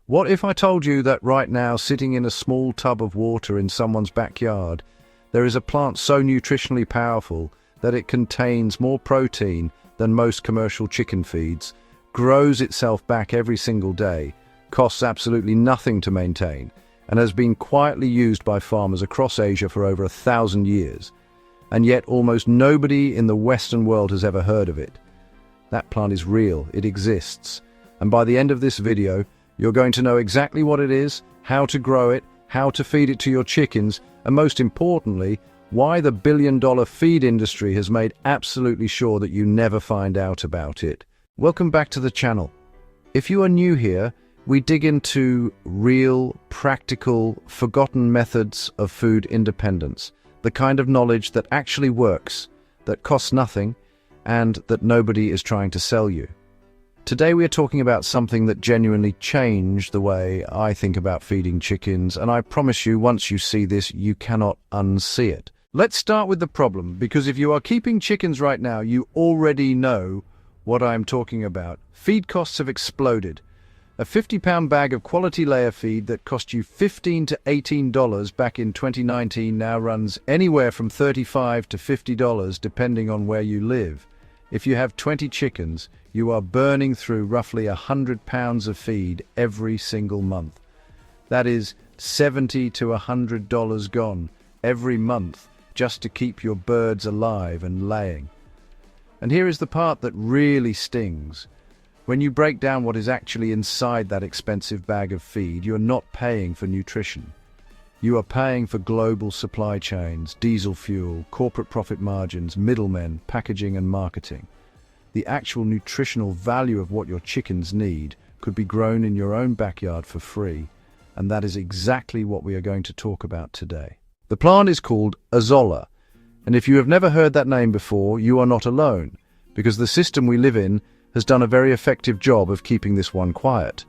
What if I told you that right now, sitting in a small tub of water in someone's backyard, there is a plant so nutritionally powerful that it contains more protein than most commercial chicken feeds, grows itself back every single day, costs absolutely nothing to maintain, and has been quietly used by farmers across Asia for over 1,000 years. And yet almost nobody in the Western world has ever heard of it. That plant is real, it exists. And by the end of this video, you're going to know exactly what it is, how to grow it, how to feed it to your chickens, and most importantly, why the billion-dollar feed industry has made absolutely sure that you never find out about it. Welcome back to the channel. If you are new here, we dig into real, practical, forgotten methods of food independence, the kind of knowledge that actually works, that costs nothing, and that nobody is trying to sell you. Today we are talking about something that genuinely changed the way I think about feeding chickens, and I promise you, once you see this, you cannot unsee it. Let's start with the problem, because if you are keeping chickens right now, you already know what I'm talking about. Feed costs have exploded. A 50-pound bag of quality layer feed that cost you $15 to $18 back in 2019 now runs anywhere from $35 to $50 depending on where you live. If you have 20 chickens, you are burning through roughly 100 pounds of feed every single month. That is $70 to $100 gone every month just to keep your birds alive and laying. And here is the part that really stings. When you break down what is actually inside that expensive bag of feed, you're not paying for nutrition. You are paying for global supply chains, diesel fuel, corporate profit margins, middlemen, packaging and marketing. The actual nutritional value of what your chickens need could be grown in your own backyard for free, and that is exactly what we are going to talk about today. The plant is called Azolla, and if you have never heard that name before, you are not alone, because the system we live in has done a very effective job of keeping this one quiet.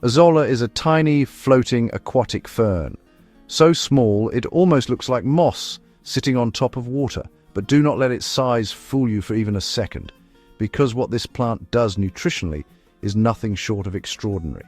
Azolla is a tiny, floating aquatic fern, so small it almost looks like moss sitting on top of water, but do not let its size fool you for even a second, because what this plant does nutritionally is nothing short of extraordinary.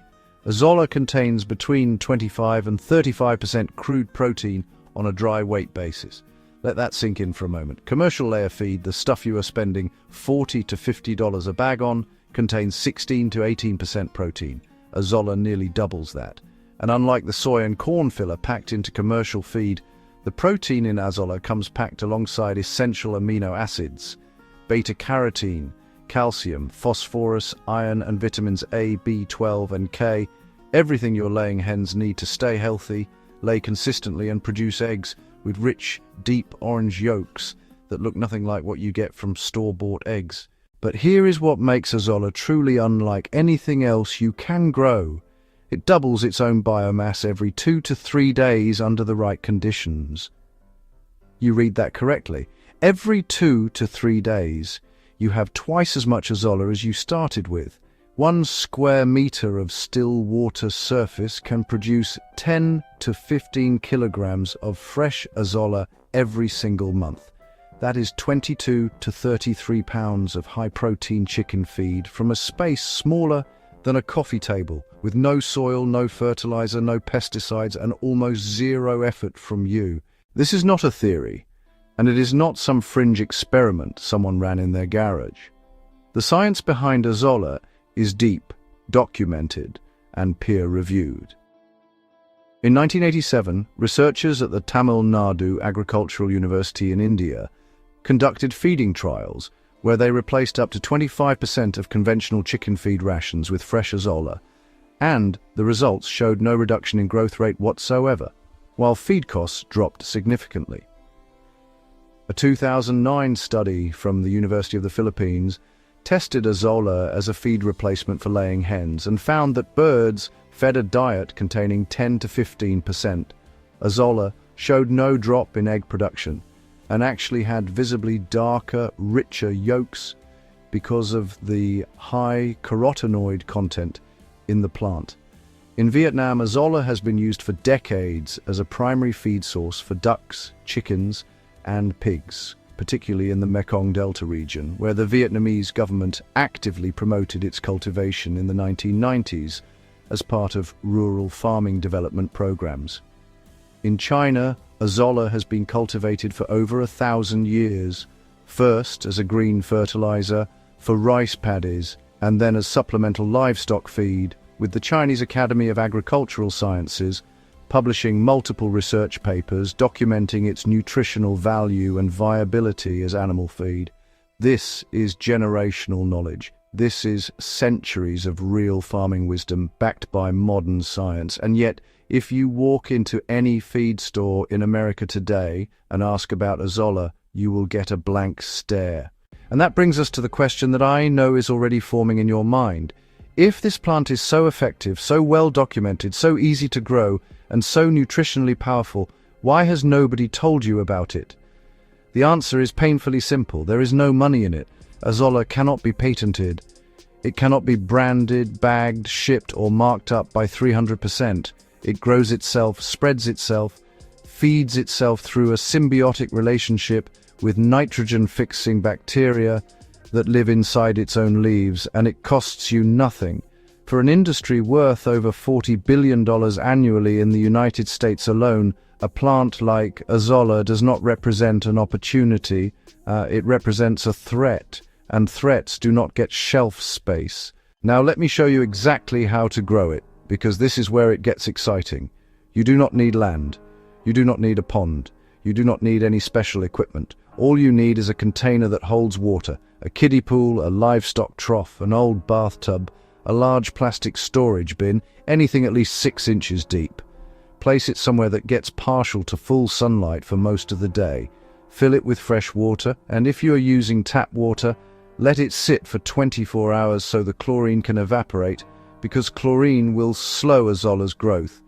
Azolla contains between 25 and 35% crude protein on a dry weight basis. Let that sink in for a moment. Commercial layer feed, the stuff you are spending $40 to $50 a bag on, contains 16 to 18% protein. Azolla nearly doubles that. And unlike the soy and corn filler packed into commercial feed, the protein in Azolla comes packed alongside essential amino acids, beta-carotene, calcium, phosphorus, iron and vitamins A, B12 and K, everything your laying hens need to stay healthy, lay consistently and produce eggs with rich, deep orange yolks that look nothing like what you get from store-bought eggs. But here is what makes Azolla truly unlike anything else you can grow. It doubles its own biomass every 2 to 3 days under the right conditions. You read that correctly. Every 2 to 3 days, you have twice as much Azolla as you started with. 1 square meter of still water surface can produce 10 to 15 kilograms of fresh Azolla every single month. That is 22 to 33 pounds of high-protein chicken feed from a space smaller than a coffee table, with no soil, no fertilizer, no pesticides, and almost zero effort from you. This is not a theory, and it is not some fringe experiment someone ran in their garage. The science behind Azolla is deep, documented, and peer-reviewed. In 1987, researchers at the Tamil Nadu Agricultural University in India conducted feeding trials where they replaced up to 25% of conventional chicken feed rations with fresh Azolla, and the results showed no reduction in growth rate whatsoever, while feed costs dropped significantly. A 2009 study from the University of the Philippines tested Azolla as a feed replacement for laying hens and found that birds fed a diet containing 10 to 15% Azolla showed no drop in egg production and actually had visibly darker, richer yolks because of the high carotenoid content in the plant. In Vietnam, Azolla has been used for decades as a primary feed source for ducks, chickens, and pigs, particularly in the Mekong Delta region, where the Vietnamese government actively promoted its cultivation in the 1990s as part of rural farming development programs. In China, Azolla has been cultivated for over 1,000 years, first as a green fertilizer for rice paddies and then as supplemental livestock feed, with the Chinese Academy of Agricultural Sciences publishing multiple research papers documenting its nutritional value and viability as animal feed. This is generational knowledge. This is centuries of real farming wisdom backed by modern science. And yet, if you walk into any feed store in America today and ask about Azolla, you will get a blank stare. And that brings us to the question that I know is already forming in your mind. If this plant is so effective, so well documented, so easy to grow, and so nutritionally powerful, why has nobody told you about it? The answer is painfully simple. There is no money in it. Azolla cannot be patented. It cannot be branded, bagged, shipped, or marked up by 300%. It grows itself, spreads itself, feeds itself through a symbiotic relationship with nitrogen-fixing bacteria that live inside its own leaves, and it costs you nothing. For an industry worth over $40 billion annually in the United States alone, a plant like Azolla does not represent an opportunity, it represents a threat, and threats do not get shelf space. Now let me show you exactly how to grow it, because this is where it gets exciting. You do not need land. You do not need a pond. You do not need any special equipment. All you need is a container that holds water, a kiddie pool, a livestock trough, an old bathtub, a large plastic storage bin, anything at least 6 inches deep. Place it somewhere that gets partial to full sunlight for most of the day. Fill it with fresh water, and if you are using tap water, let it sit for 24 hours so the chlorine can evaporate, because chlorine will slow Azolla's growth.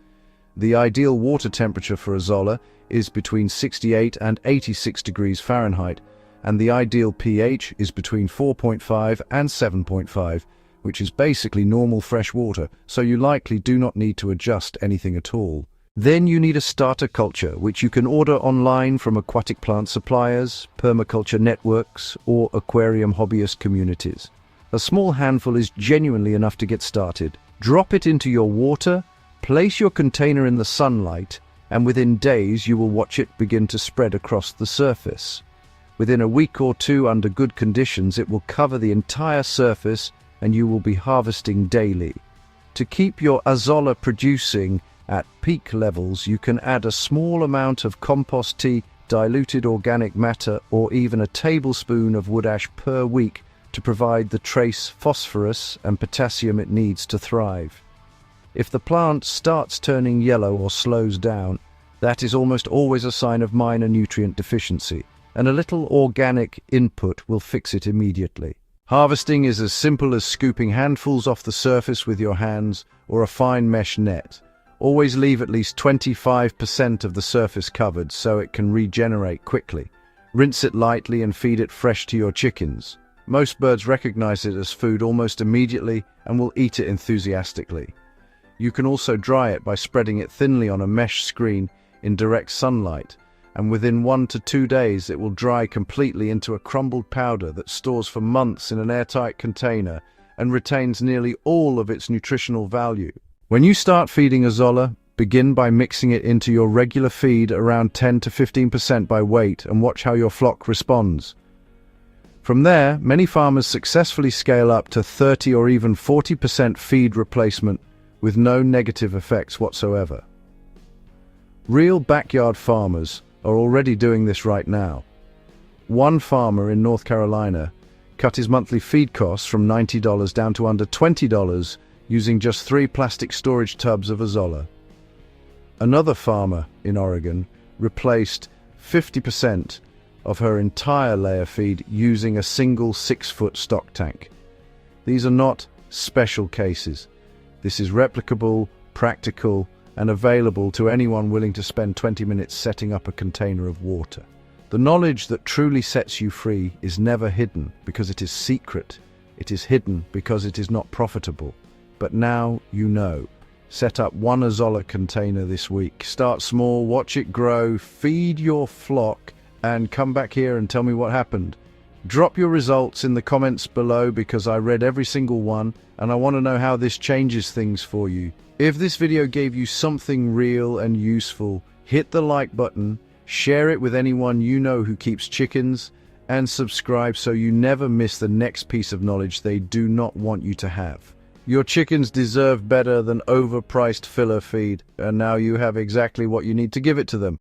The ideal water temperature for Azolla is between 68 and 86 degrees Fahrenheit, and the ideal pH is between 4.5 and 7.5, which is basically normal fresh water, so you likely do not need to adjust anything at all. Then you need a starter culture, which you can order online from aquatic plant suppliers, permaculture networks, or aquarium hobbyist communities. A small handful is genuinely enough to get started. Drop it into your water, place your container in the sunlight, and within days you will watch it begin to spread across the surface. Within a week or two, under good conditions, it will cover the entire surface and you will be harvesting daily. To keep your Azolla producing at peak levels, you can add a small amount of compost tea, diluted organic matter, or even a tablespoon of wood ash per week to provide the trace phosphorus and potassium it needs to thrive. If the plant starts turning yellow or slows down, that is almost always a sign of minor nutrient deficiency, and a little organic input will fix it immediately. Harvesting is as simple as scooping handfuls off the surface with your hands or a fine mesh net. Always leave at least 25% of the surface covered so it can regenerate quickly. Rinse it lightly and feed it fresh to your chickens. Most birds recognize it as food almost immediately and will eat it enthusiastically. You can also dry it by spreading it thinly on a mesh screen in direct sunlight, and within 1 to 2 days it will dry completely into a crumbled powder that stores for months in an airtight container and retains nearly all of its nutritional value. When you start feeding Azolla, begin by mixing it into your regular feed around 10 to 15% by weight and watch how your flock responds. From there, many farmers successfully scale up to 30 or even 40% feed replacement with no negative effects whatsoever. Real backyard farmers are already doing this right now. One farmer in North Carolina cut his monthly feed costs from $90 down to under $20 using just 3 plastic storage tubs of Azolla. Another farmer in Oregon replaced 50% of her entire layer feed using a single 6-foot stock tank. These are not special cases. This is replicable, practical, and available to anyone willing to spend 20 minutes setting up a container of water. The knowledge that truly sets you free is never hidden because it is secret. It is hidden because it is not profitable. But now you know. Set up 1 Azolla container this week. Start small, watch it grow, feed your flock, and come back here and tell me what happened. Drop your results in the comments below because I read every single one and I want to know how this changes things for you. If this video gave you something real and useful, hit the like button, share it with anyone you know who keeps chickens, and subscribe so you never miss the next piece of knowledge they do not want you to have. Your chickens deserve better than overpriced filler feed, and now you have exactly what you need to give it to them.